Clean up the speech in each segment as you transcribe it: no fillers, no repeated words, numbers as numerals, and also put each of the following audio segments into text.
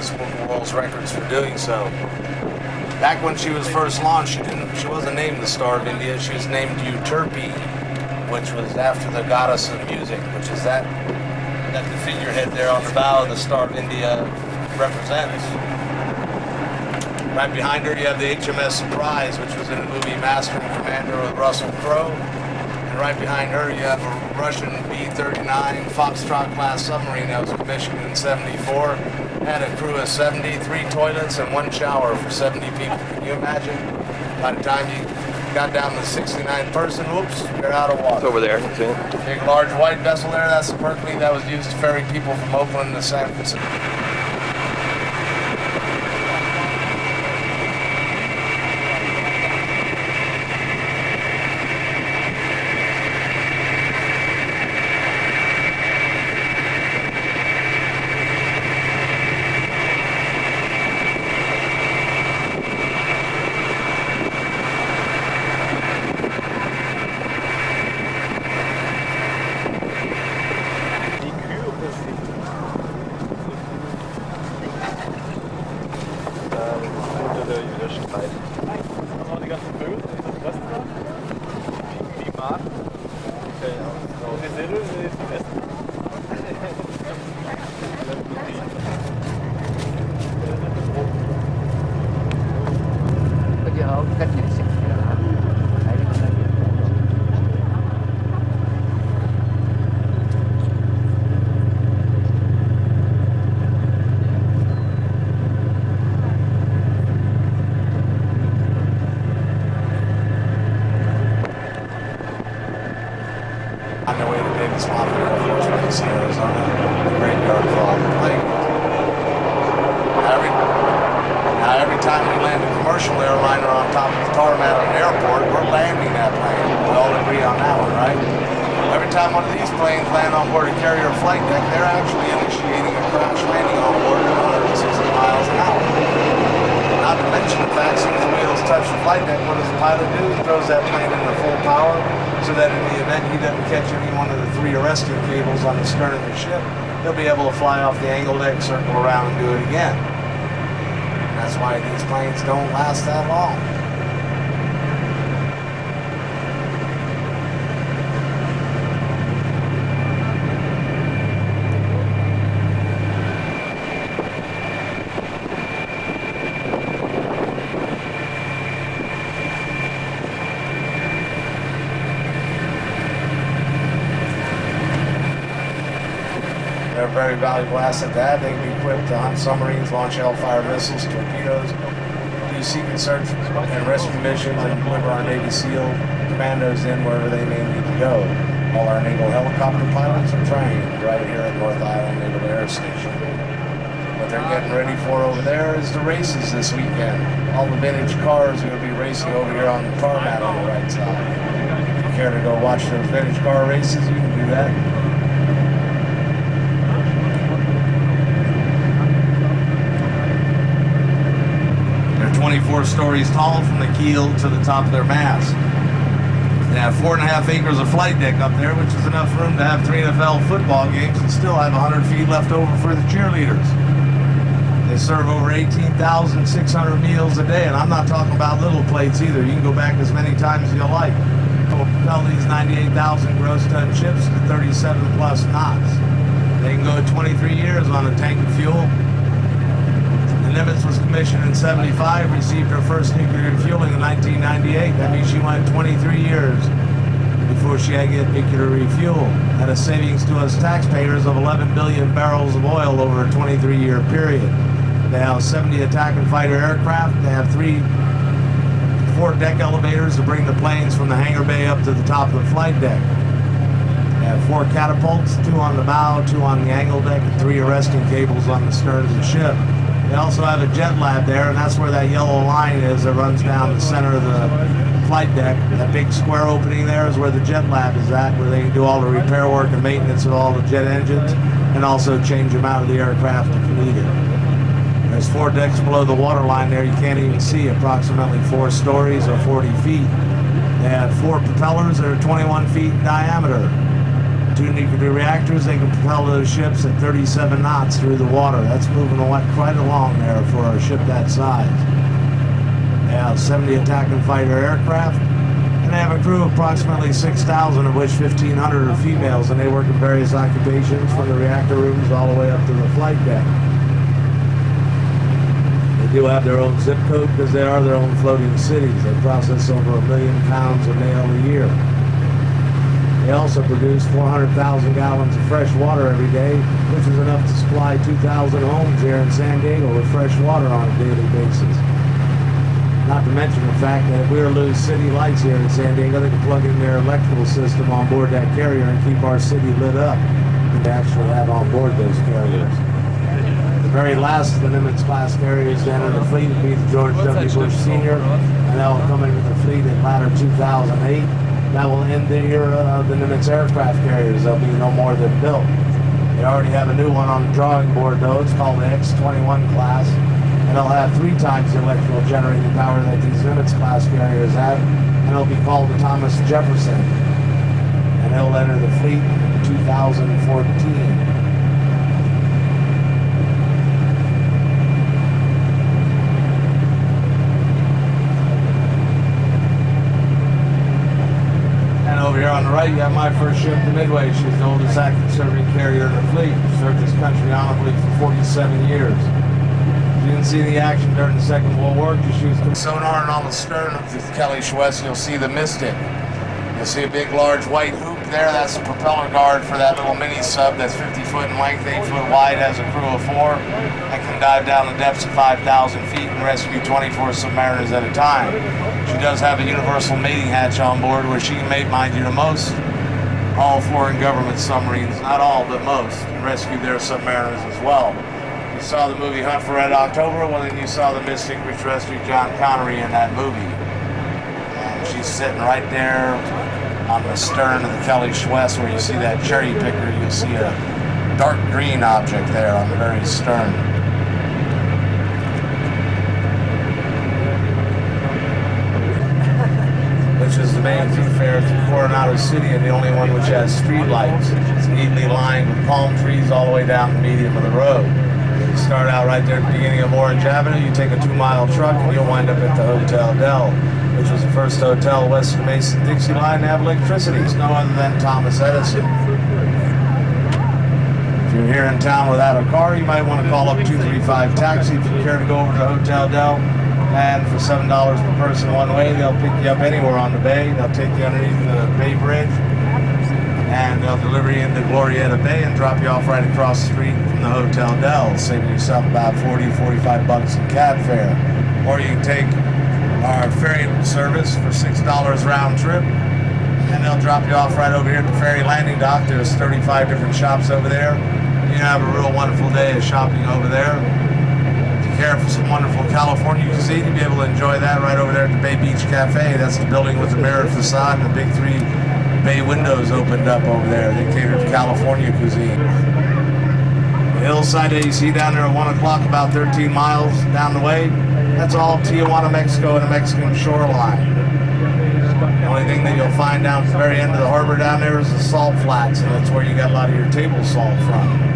Guinness Book of World Records for doing so. Back when she was first launched, she wasn't named the Star of India. She was named Euterpe, which was after the goddess of music, which is that the figurehead there on the bow of the Star of India represents. Right behind her, you have the HMS Surprise, which was in the movie Master and Commander with Russell Crowe. And right behind her, you have a Russian B-39 Foxtrot class submarine that was commissioned in '74. Had a crew of 70, 3 toilets, and 1 shower for 70 people. Can you imagine? By the time you got down to the 69th person, whoops, you're out of water. It's over there. Big, large white vessel there, that's the Berkeley that was used to ferry people from Oakland to San Francisco. On the stern of the ship, they'll be able to fly off the angle deck, circle around, and do it again. That's why these planes don't last that long. They're a very valuable asset to have. They can be equipped to hunt submarines, launch Hellfire missiles, torpedoes, do seek and search and rescue missions, and deliver our Navy SEAL commandos in wherever they may need to go. All our naval helicopter pilots are trained right here at North Island Naval Air Station. What they're getting ready for over there is the races this weekend. All the vintage cars are going to be racing over here on the tarmac on the right side. If you care to go watch those vintage car races, you can do that. They're 24 stories tall from the keel to the top of their mast. They have 4.5 acres of flight deck up there, which is enough room to have 3 NFL football games and still have 100 feet left over for the cheerleaders. They serve over 18,600 meals a day, and I'm not talking about little plates either. You can go back as many times as you like. We'll propel these 98,000 gross ton ships to 37 plus knots. They can go 23 years on a tank of fuel. The Nimitz was commissioned in '75, received her first nuclear refueling in 1998. That means she went 23 years before she had to get nuclear refuel, at a savings to us taxpayers of 11 billion barrels of oil over a 23-year period. They have 70 attack and fighter aircraft. They have 4 deck elevators to bring the planes from the hangar bay up to the top of the flight deck. They have 4 catapults, 2 on the bow, 2 on the angle deck, and 3 arresting cables on the stern of the ship. They also have a jet lab there, and that's where that yellow line is that runs down the center of the flight deck. That big square opening there is where the jet lab is at, where they can do all the repair work and maintenance of all the jet engines, and also change them out of the aircraft if needed. There's 4 decks below the waterline there. You can't even see, approximately 4 stories or 40 feet. They have 4 propellers that are 21 feet in diameter. Two nuclear reactors, they can propel those ships at 37 knots through the water. That's moving quite along there for a ship that size. They have 70 attack and fighter aircraft, and they have a crew of approximately 6,000, of which 1,500 are females, and they work in various occupations from the reactor rooms all the way up to the flight deck. They do have their own zip code because they are their own floating cities. They process over 1 million pounds of mail a year. They also produce 400,000 gallons of fresh water every day, which is enough to supply 2,000 homes here in San Diego with fresh water on a daily basis. Not to mention the fact that if we were to lose city lights here in San Diego, they can plug in their electrical system on board that carrier and keep our city lit up. They actually have on board those carriers. The very last of the Nimitz-class carriers to enter the fleet would be the George W. Bush Sr., and that will come into the fleet in latter 2008. That will end the era of the Nimitz aircraft carriers. There'll be no more than built. They already have a new one on the drawing board, though. It's called the X-21 class, and it'll have 3 times the electrical generating power that these Nimitz-class carriers have, and it'll be called the Thomas Jefferson, and it'll enter the fleet in 2014. Over here on the right, you have my first ship, the Midway. She's the oldest active serving carrier in the fleet. She served this country honorably for 47 years. If you didn't see the action during the Second World War, just use the sonar and on the stern of the Kelly Schwess, you'll see the Mystic. You'll see a big, large white hoop there. That's the propeller guard for that little mini sub that's 50 foot in length, 8 foot wide, has a crew of 4, and can dive down the depths of 5,000 feet and rescue 24 submariners at a time. She does have a universal mating hatch on board where she can mate, mind you, to most all foreign government submarines, not all, but most, and rescue their submariners as well. You saw the movie Hunt for Red October, well then you saw the Mystic which rescued John Connery in that movie. And she's sitting right there on the stern of the Kelly Schwess where you see that cherry picker. You'll see a dark green object there on the very stern. Which is the main thoroughfare through Coronado City and the only one which has street lights. It's neatly lined with palm trees all the way down the median of the road. You start out right there at the beginning of Orange Avenue, you take a 2-mile truck and you'll wind up at the Hotel Dell, which was the first hotel west of the Mason-Dixie line to have electricity. It's no other than Thomas Edison. If you're here in town without a car, you might want to call up 235 Taxi if you care to go over to Hotel Dell. And for $7 per person one way, they'll pick you up anywhere on the bay. They'll take you underneath the Bay Bridge, and they'll deliver you into Glorietta Bay and drop you off right across the street from the Hotel Dell, saving yourself about $40-45 in cab fare. Or you can take our ferry service for $6 round trip, and they'll drop you off right over here at the ferry landing dock. There's 35 different shops over there. You can have a real wonderful day of shopping over there. Care for some wonderful California cuisine, you'll be able to enjoy that right over there at the Bay Beach Cafe. That's the building with the mirrored facade and the big 3 bay windows opened up over there. They cater to California cuisine. The hillside that you see down there at 1 o'clock, about 13 miles down the way, that's all Tijuana, Mexico, and the Mexican shoreline. The only thing that you'll find down at the very end of the harbor down there is the salt flats, and that's where you got a lot of your table salt from.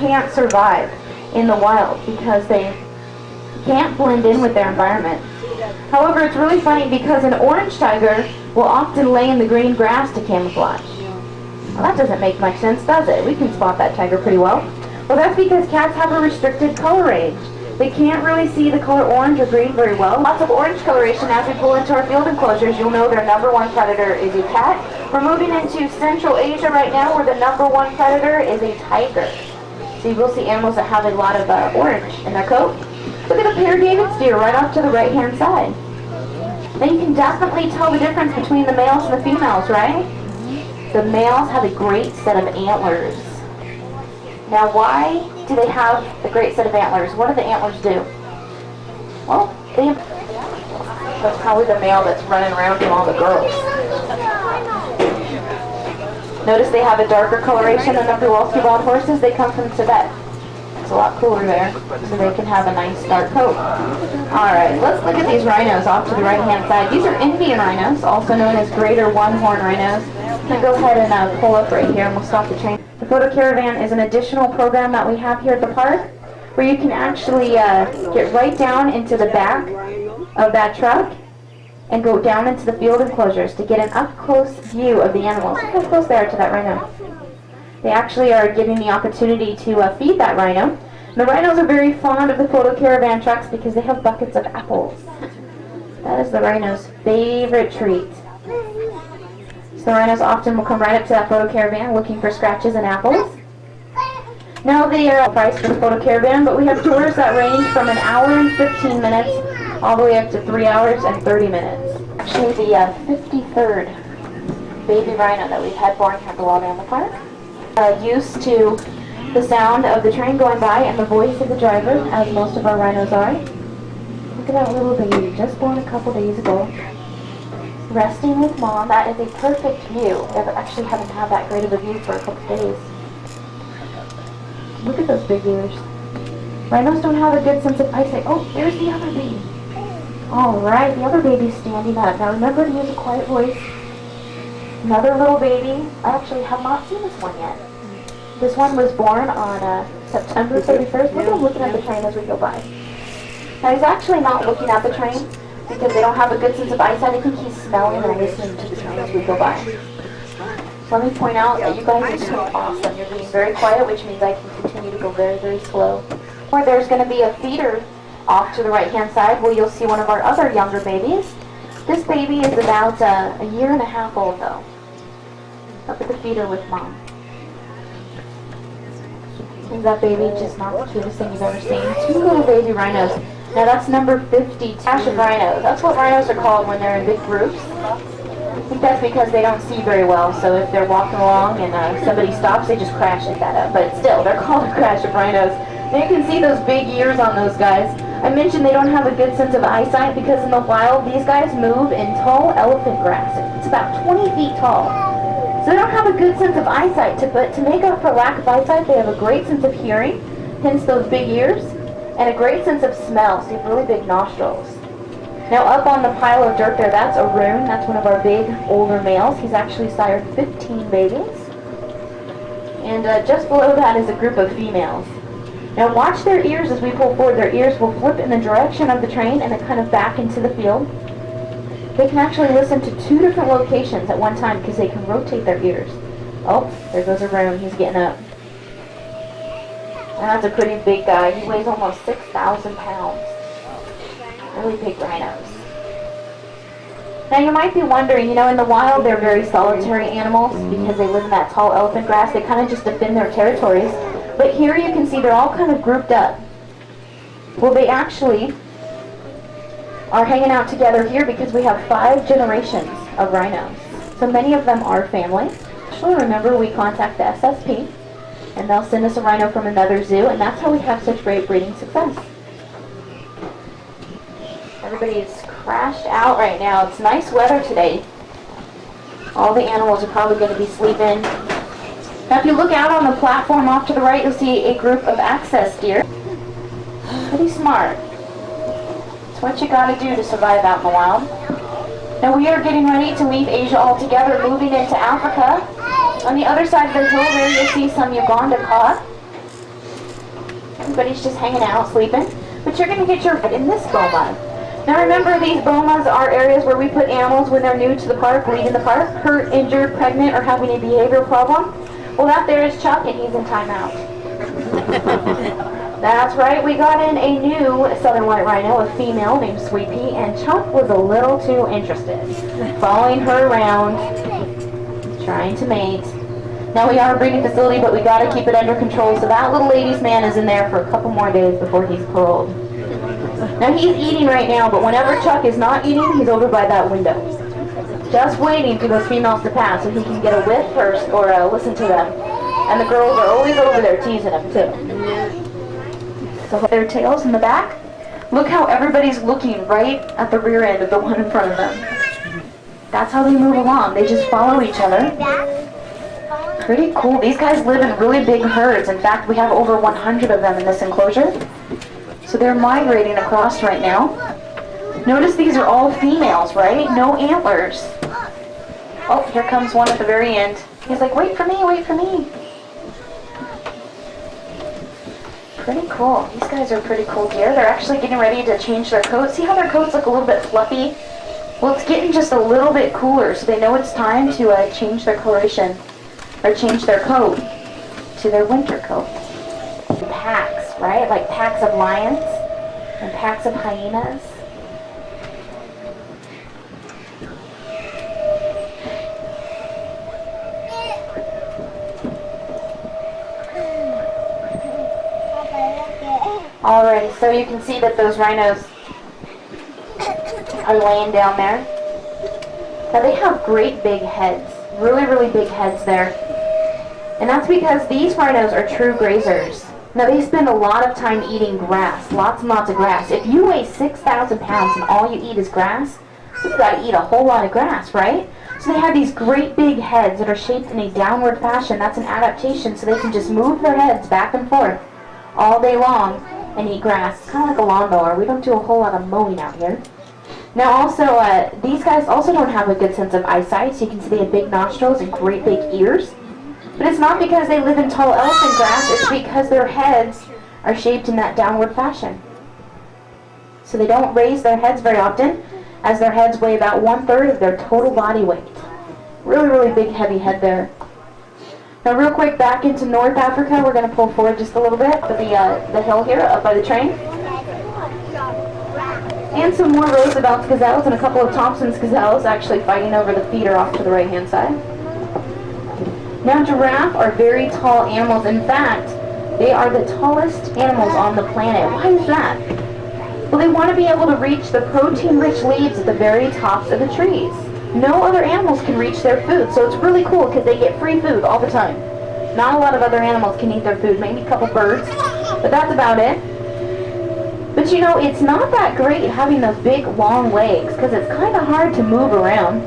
can't survive in the wild because they can't blend in with their environment. However, it's really funny because an orange tiger will often lay in the green grass to camouflage. Well, that doesn't make much sense, does it? We can spot that tiger pretty well. Well, that's because cats have a restricted color range. They can't really see the color orange or green very well. Lots of orange coloration. As we pull into our field enclosures, you'll know their number one predator is a cat. We're moving into Central Asia right now, where the number one predator is a tiger. So you will see animals that have a lot of orange in their coat. Look at the pair David's deer right off to the right-hand side. Now you can definitely tell the difference between the males and the females, right? The males have a great set of antlers. Now why do they have a great set of antlers? What do the antlers do? Well, that's probably the male that's running around from all the girls. Notice they have a darker coloration than the Przewalski wild horses. They come from Tibet. It's a lot cooler there, so they can have a nice dark coat. Alright, let's look at these rhinos off to the right-hand side. These are Indian rhinos, also known as greater one-horn rhinos. I'm going to go ahead and pull up right here and we'll stop the train. The Photo Caravan is an additional program that we have here at the park where you can actually get right down into the back of that truck and go down into the field enclosures to get an up-close view of the animals. Look how close they are to that rhino. They actually are giving the opportunity to feed that rhino. The rhinos are very fond of the Photo Caravan trucks because they have buckets of apples. That is the rhino's favorite treat. So the rhinos often will come right up to that Photo Caravan looking for scratches and apples. Now they are priced for the Photo Caravan, but we have tours that range from an hour and 15 minutes all the way up to 3 hours and 30 minutes. Actually the 53rd baby rhino that we've had born here at the Wild Animal Park. Used to the sound of the train going by and the voice of the driver, as most of our rhinos are. Look at that little baby, just born a couple days ago. Resting with mom. That is a perfect view. They actually haven't had that great of a view for a couple days. Look at those big ears. Rhinos don't have a good sense of eyesight. Oh, there's the other baby. Alright, the other baby's standing up. Now remember to use a quiet voice. Another little baby. I actually have not seen this one yet. This one was born on September 31st. Look at him looking at the train as we go by. Now he's actually not looking at the train because they don't have a good sense of eyesight. I think he's smelling and listening to the train as we go by. So let me point out that you guys are doing awesome. You're being very quiet, which means I can continue to go very, very slow. Or there's going to be a feeder off to the right-hand side where you'll see one of our other younger babies. This baby is about a year and a half old though. Up at the feeder with mom. Is that baby just not the cutest thing you've ever seen? 2 little baby rhinos. Now that's number 50, Dash of rhinos. That's what rhinos are called when they're in big groups. I think that's because they don't see very well, so if they're walking along and somebody stops, they just crash at that. But still, they're called a crash of rhinos. And you can see those big ears on those guys. I mentioned they don't have a good sense of eyesight because in the wild, these guys move in tall elephant grass. It's about 20 feet tall. So they don't have a good sense of eyesight, but to make up for lack of eyesight, they have a great sense of hearing, hence those big ears, and a great sense of smell, so you have really big nostrils. Now up on the pile of dirt there, that's a roon. That's one of our big, older males. He's actually sired 15 babies. And just below that is a group of females. Now watch their ears as we pull forward. Their ears will flip in the direction of the train and then kind of back into the field. They can actually listen to 2 different locations at one time because they can rotate their ears. Oh, there goes a roan. He's getting up. And that's a pretty big guy. He weighs almost 6,000 pounds. Really big rhinos. Now you might be wondering, you know, in the wild they're very solitary animals because they live in that tall elephant grass. They kind of just defend their territories. But here you can see they're all kind of grouped up. Well, they actually are hanging out together here because we have 5 generations of rhinos. So many of them are family. Actually, remember we contact the SSP and they'll send us a rhino from another zoo, and that's how we have such great breeding success. Everybody's crashed out right now. It's nice weather today. All the animals are probably going to be sleeping. Now if you look out on the platform off to the right, you'll see a group of access deer. Pretty smart. It's what you got to do to survive out in the wild. Now we are getting ready to leave Asia altogether, moving into Africa. On the other side of the hill there you'll see some Uganda cod. Everybody's just hanging out, sleeping. But you're going to get your head in this boma. Now remember, these bomas are areas where we put animals when they're new to the park, leaving the park, hurt, injured, pregnant, or having a behavioral problem. Well, that there is Chuck, and he's in timeout. That's right, we got in a new southern white rhino, a female named Sweet Pea, and Chuck was a little too interested, following her around, trying to mate. Now we are a breeding facility, but we got to keep it under control, so that little ladies' man is in there for a couple more days before he's paroled. Now he's eating right now, but whenever Chuck is not eating, he's over by that window, just waiting for those females to pass so he can get a whiff first or listen to them. And the girls are always over there teasing him too. So their tails in the back. Look how everybody's looking right at the rear end of the one in front of them. That's how they move along. They just follow each other. Pretty cool. These guys live in really big herds. In fact, we have over 100 of them in this enclosure. So they're migrating across right now. Notice these are all females, right? No antlers. Oh, here comes one at the very end. He's like, wait for me, wait for me. Pretty cool. These guys are pretty cool deer. They're actually getting ready to change their coats. See how their coats look a little bit fluffy? Well, it's getting just a little bit cooler, so they know it's time to change their coloration, or change their coat to their winter coat. Packs, right? Like packs of lions and packs of hyenas. Alrighty, so you can see that those rhinos are laying down there. Now they have great big heads, really, really big heads there. And that's because these rhinos are true grazers. Now they spend a lot of time eating grass, lots and lots of grass. If you weigh 6,000 pounds and all you eat is grass, you've got to eat a whole lot of grass, right? So they have these great big heads that are shaped in a downward fashion. That's an adaptation, so they can just move their heads back and forth all day long and eat grass. It's kind of like a lawnmower. We don't do a whole lot of mowing out here. Now also, these guys also don't have a good sense of eyesight, so you can see they have big nostrils and great big ears. But it's not because they live in tall elephant grass, it's because their heads are shaped in that downward fashion. So they don't raise their heads very often, as their heads weigh about 1/3 of their total body weight. Really, really big, heavy head there. Now real quick, back into North Africa, we're going to pull forward just a little bit for the hill here up by the train. And some more Roosevelt's gazelles and a couple of Thompson's gazelles actually fighting over the feeder off to the right-hand side. Now giraffe are very tall animals. In fact, they are the tallest animals on the planet. Why is that? Well, they want to be able to reach the protein-rich leaves at the very tops of the trees. No other animals can reach their food, so it's really cool because they get free food all the time. Not a lot of other animals can eat their food, maybe a couple birds, but that's about it. But you know, it's not that great having those big, long legs because it's kind of hard to move around.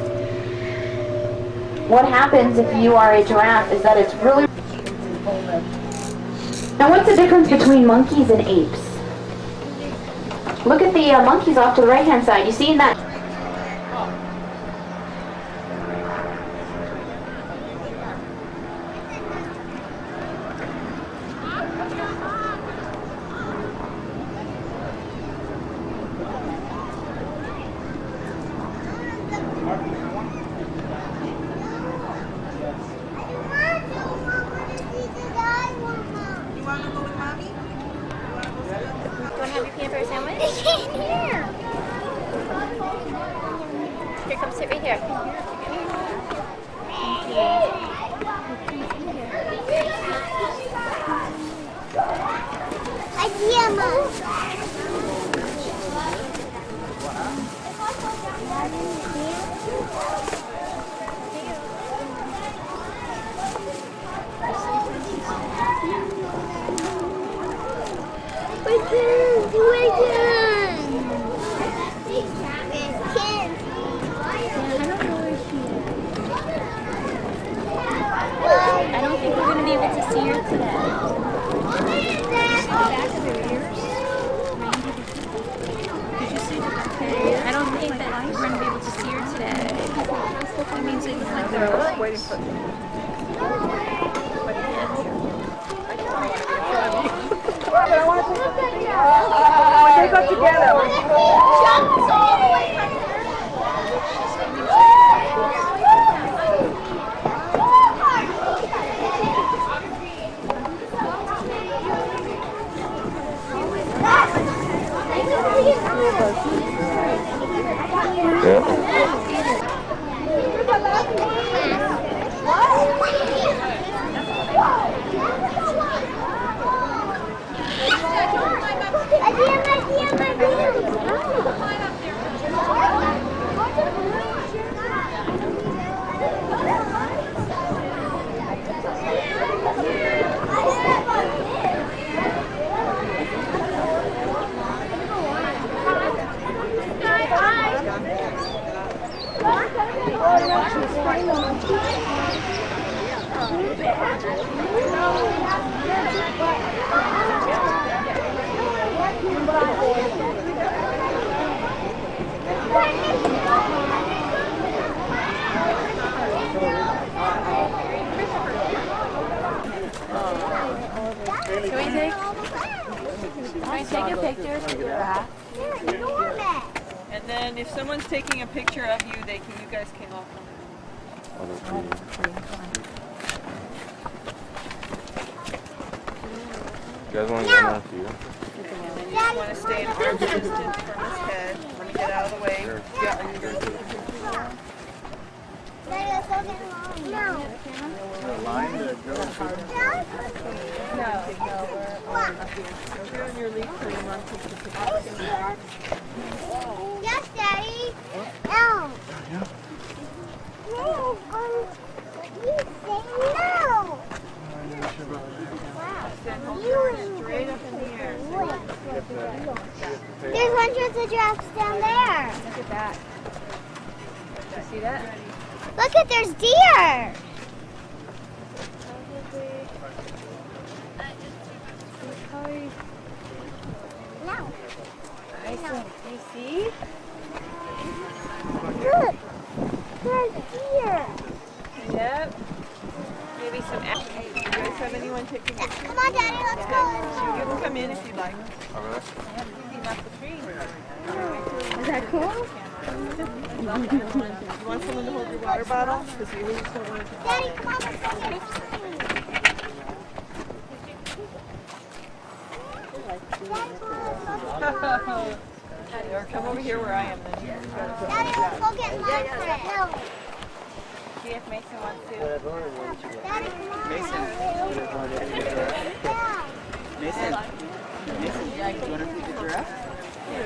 What happens if you are a giraffe is that it's really... Now what's the difference between monkeys and apes? Look at the monkeys off to the right-hand side. You see that? Here, come sit right here. Can we take a picture of the giraffe? And then if someone's taking a picture of you, you guys can all come. You guys want to run after you? And then you just want to stay in arm's distance from his head. Let me get out of the way. Yeah, are you going to take a picture? You're on your lead for your mom takes a picture. Yes, Daddy. No. No. You say no. Then hold your arms straight up in the air. There's hundreds of giraffes down there. Look at that. You see that? Look at there's deer. No. You see? Look. There's deer. Yep. Maybe some action. Do you guys have anyone taking pictures? Come on, Daddy. Let's go. You can come in if you'd like. Is that cool? You want someone to hold your water bottle? Because you really don't want to. Daddy, come on. Let's go get Or come over here where I am then. Daddy, let's go get mine for it. No. See if Mason wants to. Daddy, come on. Mason. Yeah. Mason. Mason, you want to see the giraffe?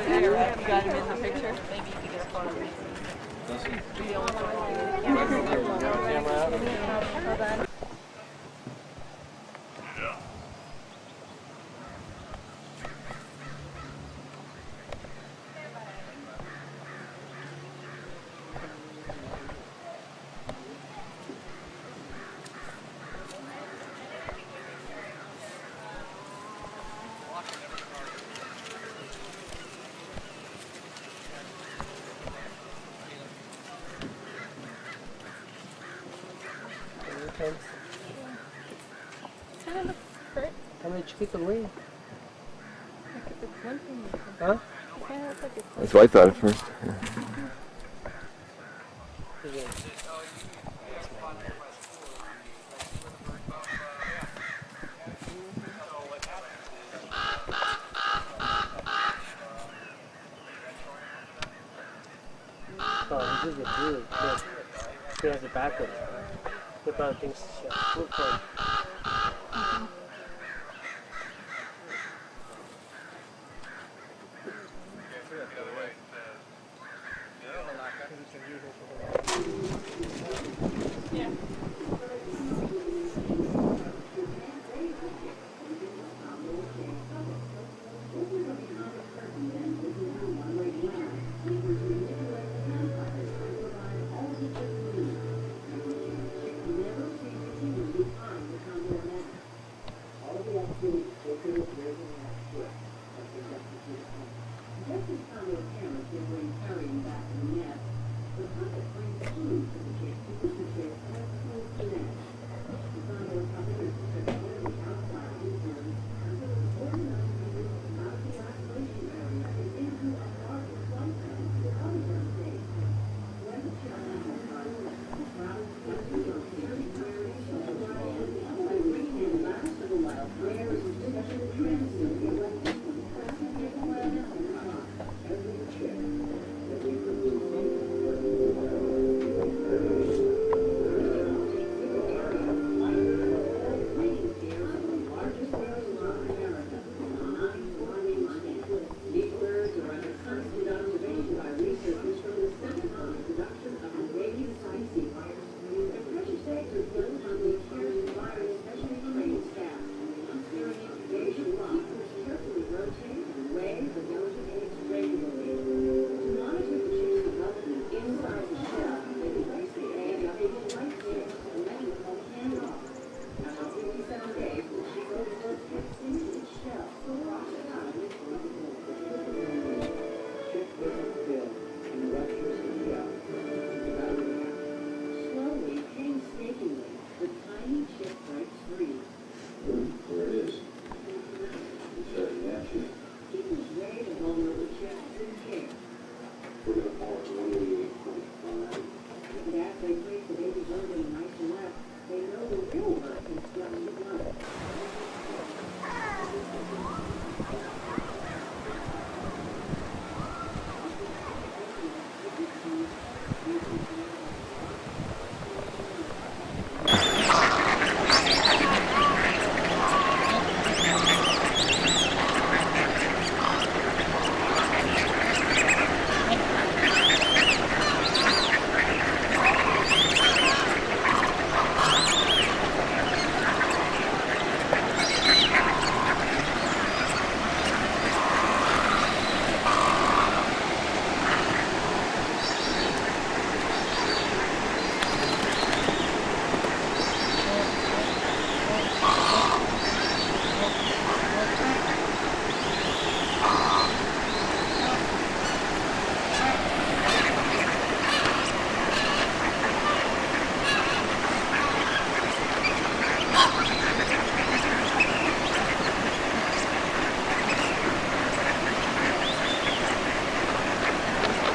You got him in the picture? Maybe you can just photo me. Hold on. How many chickens can we? Huh? That's what I thought at first. Oh, this is a dude. Look. He has it backwards. Look how things look for.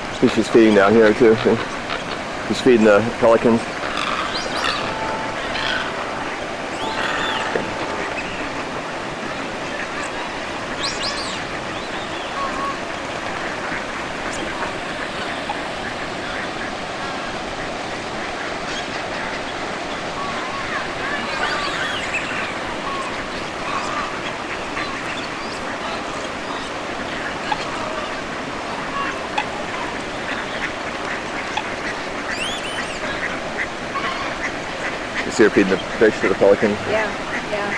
I think she's feeding down here too. See? She's feeding the pelicans. You see her feeding the fish to the pelicans? Yeah, yeah.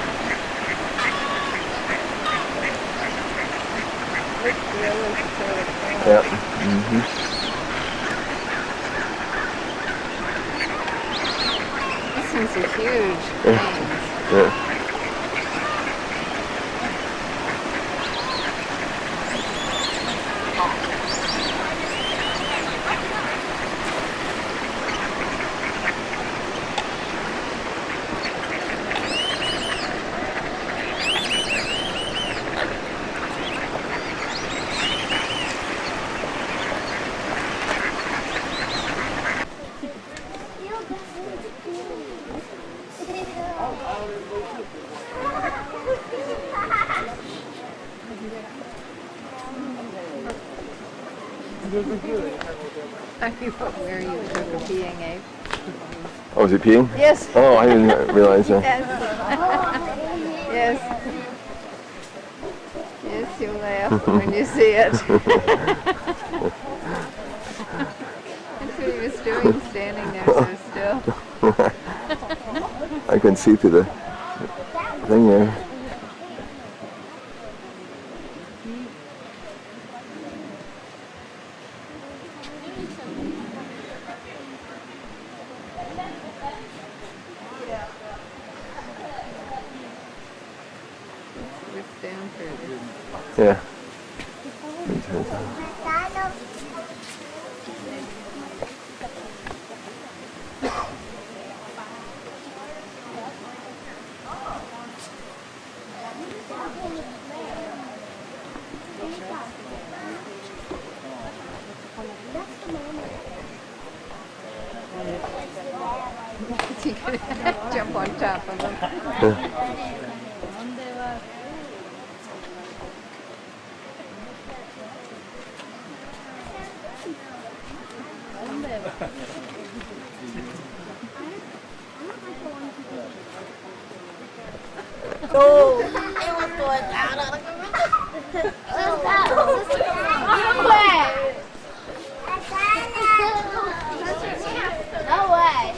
Yeah. These things are huge. Yeah. Where are you peeing, Abe? Oh, is he peeing? Yes. Oh, I didn't realize that. Yes. Yes, you'll laugh when you see it. That's what he was doing, standing there so still. I couldn't see through the thing there. It's down further. Yeah. You could jump on top of them. Oh, it was going out of the No way.